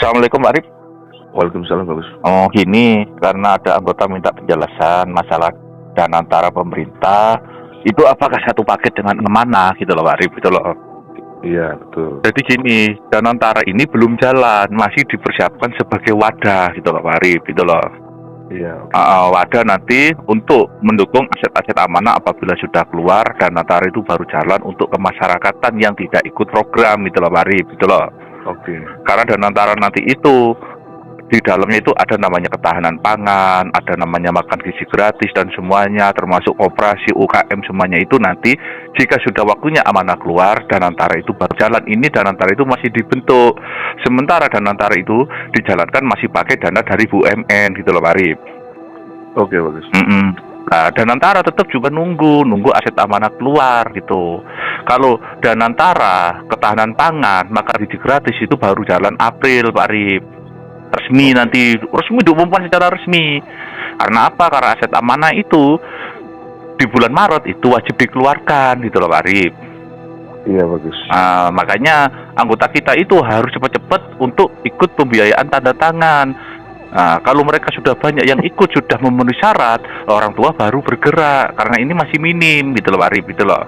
Assalamualaikum Pak Arif. Waalaikumsalam bagus. Oh gini, karena ada anggota minta penjelasan masalah dana antara pemerintah, itu apakah satu paket dengan amanah gitu loh Pak Arif, gitu loh. Iya betul. Jadi gini, dana antara ini belum jalan, masih dipersiapkan sebagai wadah gitu loh Pak Arif, gitu loh. Iya. Wadah nanti untuk mendukung aset-aset amanah apabila sudah keluar, dana antara itu baru jalan untuk kemasyarakatan yang tidak ikut program gitu loh Pak Arif, gitu loh. Oke. Karena dana antara nanti itu di dalamnya itu ada namanya ketahanan pangan, ada namanya makan gizi gratis dan semuanya, termasuk koperasi, UKM semuanya itu nanti jika sudah waktunya amanah keluar, dana antara itu baru jalan. Ini dana antara itu masih dibentuk. Sementara dana antara itu dijalankan masih pakai dana dari BUMN gitu loh Pak Arif. Oke bagus. Nah, dana antara tetap juga nunggu aset amanah keluar gitu. Kalau dana antara ketahanan pangan, makan gizi gratis itu baru jalan April Pak Arif. Resmi diumumkan secara resmi. Karena apa? Karena aset amanah itu di bulan Maret itu wajib dikeluarkan gitu loh Pak Arif. Iya bagus. Makanya anggota kita itu harus cepat-cepat untuk ikut pembiayaan tanda tangan. Kalau mereka sudah banyak yang ikut, sudah memenuhi syarat, orang tua baru bergerak. Karena ini masih minim gitu loh Pak Arif, gitu loh.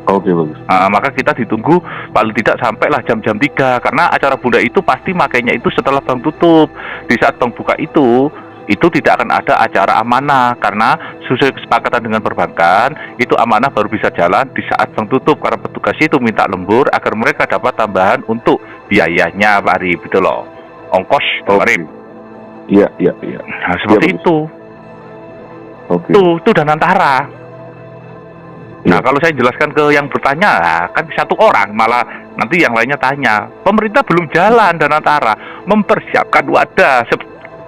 Oke bagus. Maka kita ditunggu paling tidak sampailah jam-jam 3. Karena acara bunda itu pasti makainya itu setelah bank tutup. Di saat bank buka itu tidak akan ada acara amanah. Karena sesuai kesepakatan dengan perbankan, itu amanah baru bisa jalan di saat bank tutup. Karena petugas itu minta lembur agar mereka dapat tambahan untuk biayanya Pak Arif, gitu loh. Ongkos Pak Arif. Iya. Nah, seperti itu. Oke. Itu dana antara. Nah, kalau saya jelaskan ke yang bertanya, kan satu orang malah nanti yang lainnya tanya. Pemerintah belum jalan dana antara, mempersiapkan wadah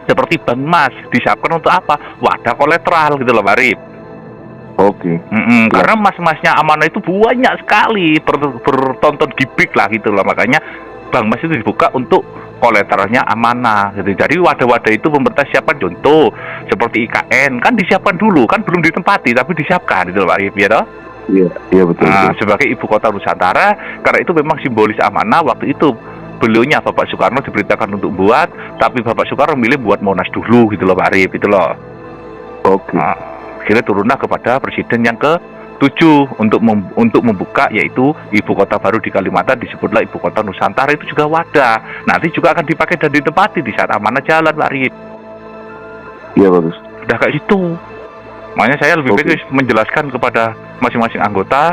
seperti Bank Mas, disiapkan untuk apa? Wadah kolateral gitu loh, Pak Arif. Oke. Karena mas-masnya amanah itu banyak sekali, bertonton gibik lah gitu loh. Makanya Bank Mas itu dibuka untuk kolateralnya amanah gitu. Jadi wadah-wadah itu pemerintah siapkan, contoh seperti IKN kan disiapkan dulu, kan belum ditempati tapi disiapkan gitu loh Pak Arif, ya toh? Iya betul. Sebagai ibu kota Nusantara, karena itu memang simbolis amanah. Waktu itu beliaunya Bapak Soekarno diberitakan untuk buat, tapi Bapak Soekarno milih buat Monas dulu gitu loh Pak Arif, gitu loh. Oke. Akhirnya turunlah kepada presiden yang ke-7 untuk membuka, yaitu ibu kota baru di Kalimantan, disebutlah ibu kota Nusantara. Itu juga wadah, nanti juga akan dipakai dan ditempati di saat amanah jalan Pak Arif. Iya bagus. Udah kayak gitu. Makanya saya lebih baik menjelaskan kepada masing-masing anggota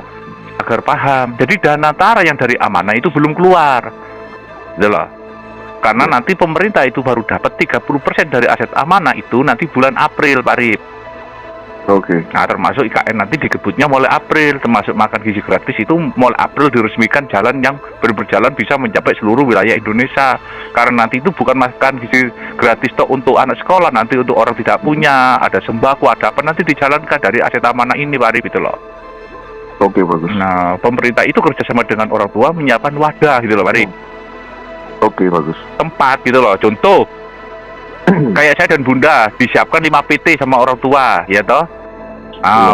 agar paham. Jadi dana antara yang dari amanah itu belum keluar, gitu loh. Karena nanti pemerintah itu baru dapat 30% dari aset amanah itu nanti bulan April Pak Arif. Oke. Nah, termasuk IKN nanti dikebutnya mulai April, termasuk makan gizi gratis itu mulai April diresmikan jalan yang berjalan bisa mencapai seluruh wilayah Indonesia. Karena nanti itu bukan makan gizi gratis toh untuk anak sekolah, nanti untuk orang tidak punya, ada sembako, ada apa, nanti dijalankan dari aset amanah ini Pak Arif, gitu loh. Oke bagus. Nah, pemerintah itu kerjasama dengan orang tua menyiapkan wadah gitu loh Pak Arif. Oke bagus. Tempat gitu loh, contoh kayak saya dan Bunda disiapkan 5 PT sama orang tua, ya toh.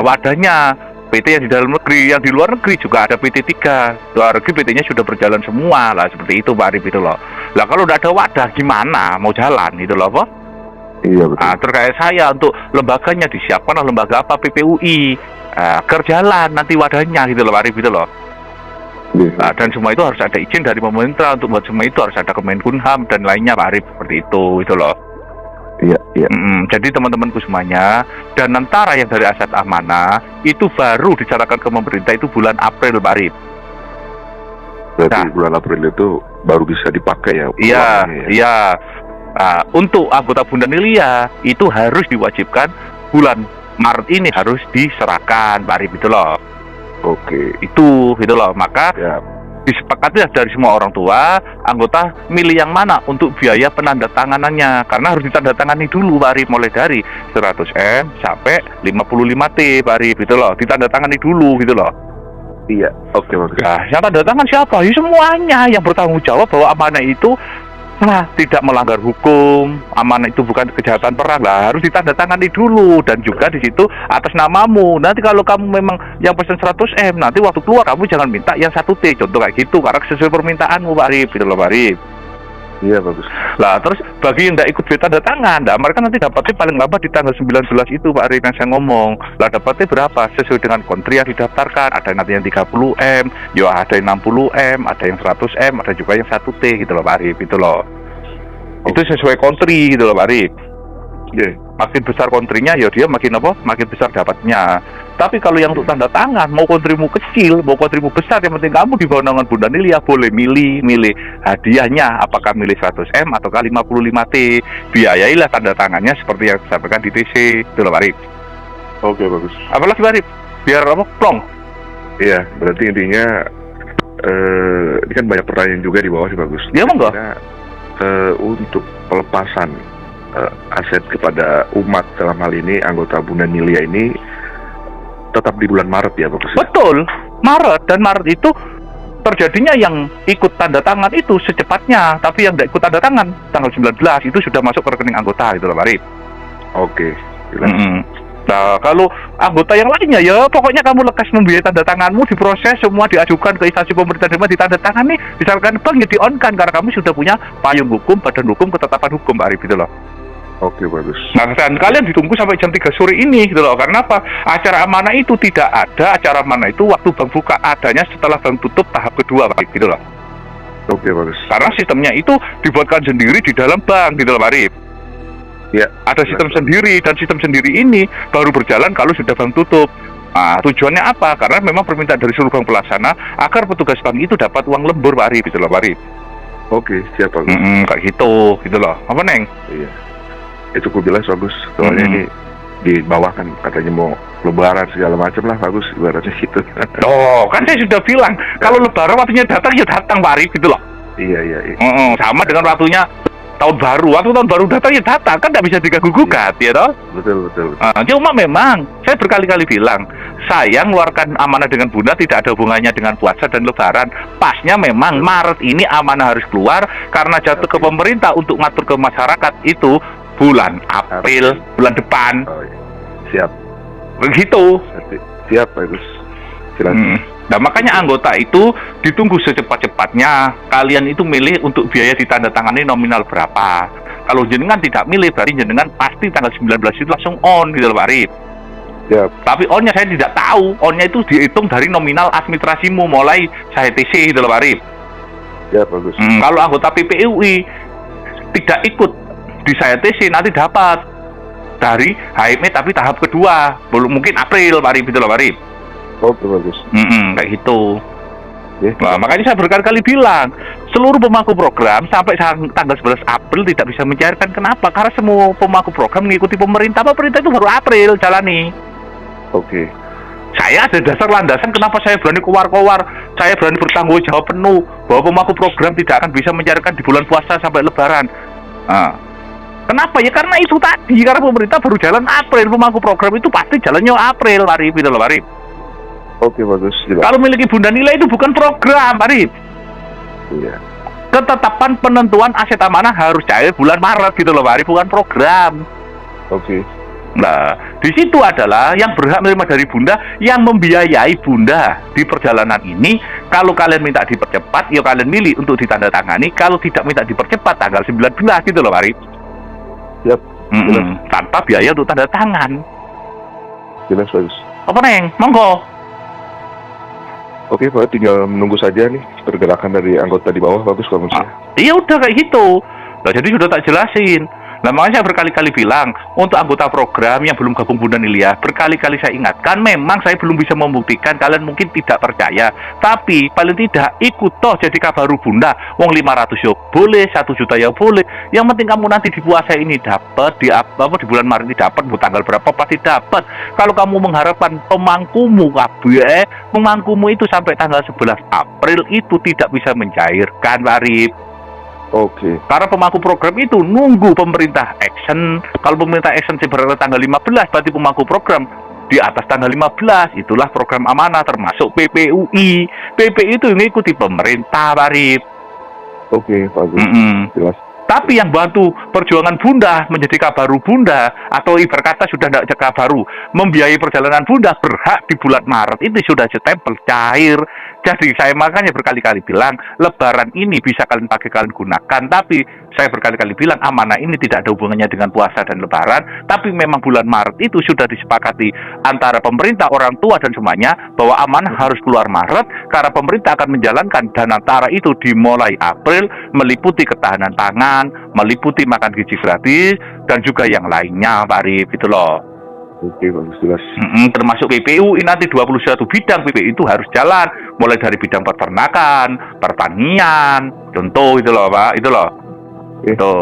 Wadahnya PT yang di dalam negeri, yang di luar negeri juga ada PT 3. Luar negeri PT-nya sudah berjalan semua lah, seperti itu Pak Arif, itu loh. Lah kalau udah ada wadah gimana mau jalan gitu loh, Pak? Iya betul. Terkait saya untuk lembaganya disiapkan lembaga apa, PPUI, agar jalan nanti wadahnya gitu loh Pak Arif, itu loh. Dan semua itu harus ada izin dari pemerintah. Untuk buat semua itu harus ada Kemenkumham dan lainnya Pak Arif, seperti itu loh. Iya. Jadi teman-temanku semuanya, dan antara yang dari aset amanah itu baru dijalankan ke pemerintah itu bulan April Pak Arif. Berarti bulan April itu baru bisa dipakai ya? Iya. Untuk anggota Bunda Nilia itu harus diwajibkan bulan Maret ini harus diserahkan Pak Arif, itu loh. Oke. Itu gitu loh. Maka disepakati dari semua orang tua, anggota milih yang mana untuk biaya penandatanganannya. Karena harus ditandatangani dulu Pak Arif, mulai dari 100M sampai 55T Pak Arif, gitu loh. Ditandatangani dulu gitu loh. Iya. Oke. Nah, yang tanda tangan siapa? Ya semuanya yang bertanggung jawab bahwa amanah itu tidak melanggar hukum, amanah itu bukan kejahatan perang lah, harus ditandatangani dulu, dan juga di situ atas namamu. Nanti kalau kamu memang yang pesan 100M, nanti waktu keluar kamu jangan minta yang 1T, contoh kayak gitu, karena sesuai permintaanmu Pak Arif, gitu loh Pak Arif. Iya, bagus. Lah terus bagi yang nggak ikut beli tanda tangan, nah mereka nanti dapatnya paling lambat di tanggal 19 itu Pak Arif yang saya ngomong. Lah dapatnya berapa? Sesuai dengan kontri yang didaftarkan. Ada nanti yang 30M, ya ada yang 60M, ada yang 100M, ada juga yang 1T gitu loh Pak Arif, itu loh. Itu sesuai kontri gitu loh Pak Arif. Iya. Makin besar kontrinya ya dia makin apa? Makin besar dapatnya. Tapi kalau yang untuk tanda tangan, mau kontrimu kecil, mau kontrimu besar, yang penting kamu di bawah naungan Bunda Nilia boleh milih hadiahnya, apakah milih 100M atau 55T. Biayailah tanda tangannya seperti yang disampaikan di TC, itu loh Pak Arif. Oke, bagus. Apalagi Pak Arif? Biar apa? Plong. Iya, berarti intinya ini kan banyak pertanyaan juga di bawah sih, bagus. Ya monggo. Untuk pelepasan aset kepada umat dalam hal ini anggota Bunda Nilia ini tetap di bulan Maret ya, bagus. Betul, Maret, dan Maret itu terjadinya yang ikut tanda tangan itu secepatnya, tapi yang tidak ikut tanda tangan tanggal 19 itu sudah masuk ke rekening anggota, itu loh Pak Arif. Oke, jelas. Nah, kalau anggota yang lainnya ya pokoknya kamu lekas membiayai tanda tanganmu, diproses semua, diajukan ke instansi pemerintah daerah, ditandatangani, misalkan bank ya di-on-kan karena kamu sudah punya payung hukum, badan hukum, ketetapan hukum Pak Arif, gitu loh. Oke, bagus. Nah, dan kalian ditunggu sampai jam 3 sore ini gitu loh. Karena apa? Acara amanah itu tidak ada, acara amanah itu waktu bank buka, adanya setelah bank tutup tahap kedua Pak Arif, gitu loh. Oke, bagus. Karena sistemnya itu dibuatkan sendiri di dalam bank, gitu loh Pak Arif. Ya, ada sistem sendiri, dan sistem sendiri ini baru berjalan kalau sudah bank tutup. Nah, tujuannya apa? Karena memang permintaan dari seluruh bank pelaksana agar petugas bank itu dapat uang lembur Pak Arif, gitu loh Pak Arif. Oke, siap Bagus. Kayak gitu loh. Apa Neng? Iya. Itu ku bilang bagus, soalnya ini di bawah kan katanya mau lebaran segala macam lah, bagus ibaratnya gitu. Oh, kan saya sudah bilang kalau lebaran waktunya datang ya datang Pak Arif, gitu loh. Iya. Sama dengan waktunya tahun baru, waktu tahun baru datang ya datang, kan nggak bisa diganggu gugat, ya toh? Betul. Cuma memang saya berkali-kali bilang, saya mengeluarkan amanah dengan Bunda tidak ada hubungannya dengan puasa dan lebaran. Pasnya memang Maret ini amanah harus keluar karena jatuh ke pemerintah untuk ngatur ke masyarakat itu bulan April, bulan depan. Oh, iya. Siap. Begitu. Siap, bagus. Silakan. Nah, makanya anggota itu ditunggu secepat-cepatnya. Kalian itu milih untuk biaya ditandatangani nominal berapa. Kalau jenengan tidak milih, berarti jenengan pasti tanggal 19 itu langsung on, gitu loh Pak Arif. Siap. Tapi onnya saya tidak tahu. Onnya itu dihitung dari nominal administrasimu mulai saya TC, gitu loh Pak Arif. Siap, bagus. Kalau anggota PPUI tidak ikut di saya TC, nanti dapat dari HME tapi tahap kedua, belum mungkin April Pak Arif, gitu loh Pak Arif. Oke, bagus. Kayak gitu. Yeah. Nah, makanya saya berkali-kali bilang seluruh pemangku program sampai tanggal 11 April tidak bisa mencairkan. Kenapa? Karena semua pemangku program mengikuti pemerintah itu baru April jalani. Oke. Saya ada dasar landasan kenapa saya berani kowar-kowar, saya berani bertanggung jawab penuh bahwa pemangku program tidak akan bisa mencairkan di bulan puasa sampai lebaran. Kenapa? Ya karena itu tadi, karena pemerintah baru jalan April, pemangku program itu pasti jalannya April, Pak Arif, gitu loh Pak Arif. Oke, bagus. Jelas. Kalau miliki Bunda Nilia itu bukan program, Pak Arif. Iya. Ketetapan penentuan aset amanah harus cair bulan Maret, gitu loh Pak Arif, bukan program. Oke. Nah, di situ adalah yang berhak menerima dari Bunda, yang membiayai Bunda di perjalanan ini. Kalau kalian minta dipercepat, ya kalian milih untuk ditandatangani. Kalau tidak minta dipercepat, tanggal 19, gitu loh Pak Arif. Siap. Tanpa biaya untuk tanda tangan. Jelas, bagus. Apa Neng? Monggo. Oke, Pak, tinggal menunggu saja nih pergerakan dari anggota di bawah, bagus kalau menurut saya. Iya udah kayak gitu. Nah, jadi sudah tak jelasin. Nah, makanya saya berkali-kali bilang, untuk anggota program yang belum gabung Bunda Nilia, berkali-kali saya ingatkan, memang saya belum bisa membuktikan, kalian mungkin tidak percaya. Tapi, paling tidak, ikut toh jadi kabaru Bunda. Wong 500 ya boleh, 1 juta ya boleh. Yang penting kamu nanti di puasa ini dapat, di bulan Maret ini dapat, tanggal berapa pasti dapat. Kalau kamu mengharapkan pemangkumu, pemangkumu itu sampai tanggal 11 April itu tidak bisa mencairkan, Pak Arif. Oke. Karena pemangku program itu nunggu pemerintah action. Kalau pemerintah action sebenarnya tanggal 15, berarti pemangku program di atas tanggal 15. Itulah program amanah termasuk PPUI. PPUI itu mengikuti pemerintah, Pak Arif. Oke, bagus. Jelas. Tapi yang bantu perjuangan Bunda menjadi Kabaru Bunda, atau ibarat kata sudah tidak Kabaru, membiayai perjalanan Bunda berhak di bulan Maret itu sudah stempel cair. Jadi saya makanya berkali-kali bilang, Lebaran ini bisa kalian pakai, kalian gunakan, tapi saya berkali-kali bilang amanah ini tidak ada hubungannya dengan puasa dan Lebaran, tapi memang bulan Maret itu sudah disepakati antara pemerintah, orang tua dan semuanya bahwa amanah harus keluar Maret karena pemerintah akan menjalankan, dan antara itu dimulai April meliputi ketahanan pangan, meliputi makan gizi gratis dan juga yang lainnya, Pak Arif, itu loh. Oke, bagus, jelas. Termasuk PPU ini nanti 21 bidang PPU itu harus jalan, mulai dari bidang peternakan, pertanian, contoh itu loh Pak, itu loh. Itu.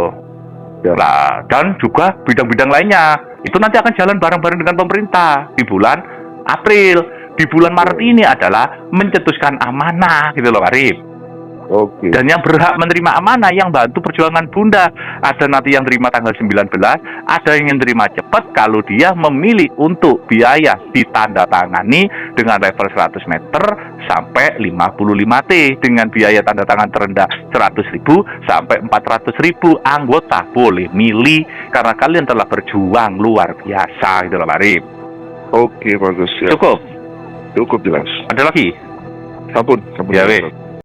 Lah, dan juga bidang-bidang lainnya. Itu nanti akan jalan bareng-bareng dengan pemerintah di bulan April. Di bulan Maret ini adalah mencetuskan amanah gitu loh Pak Arif. Oke. Dan yang berhak menerima amanah yang bantu perjuangan Bunda, ada nanti yang terima tanggal 19, ada yang terima cepat kalau dia memilih untuk biaya ditandatangani dengan level 100 meter sampai 55T dengan biaya tanda tangan terendah 100.000 sampai 400.000. Anggota boleh milih karena kalian telah berjuang luar biasa gitu loh Pak Arif. Oke, bagus ya. Cukup Cukup jelas. ada lagi Sampun ya jelas.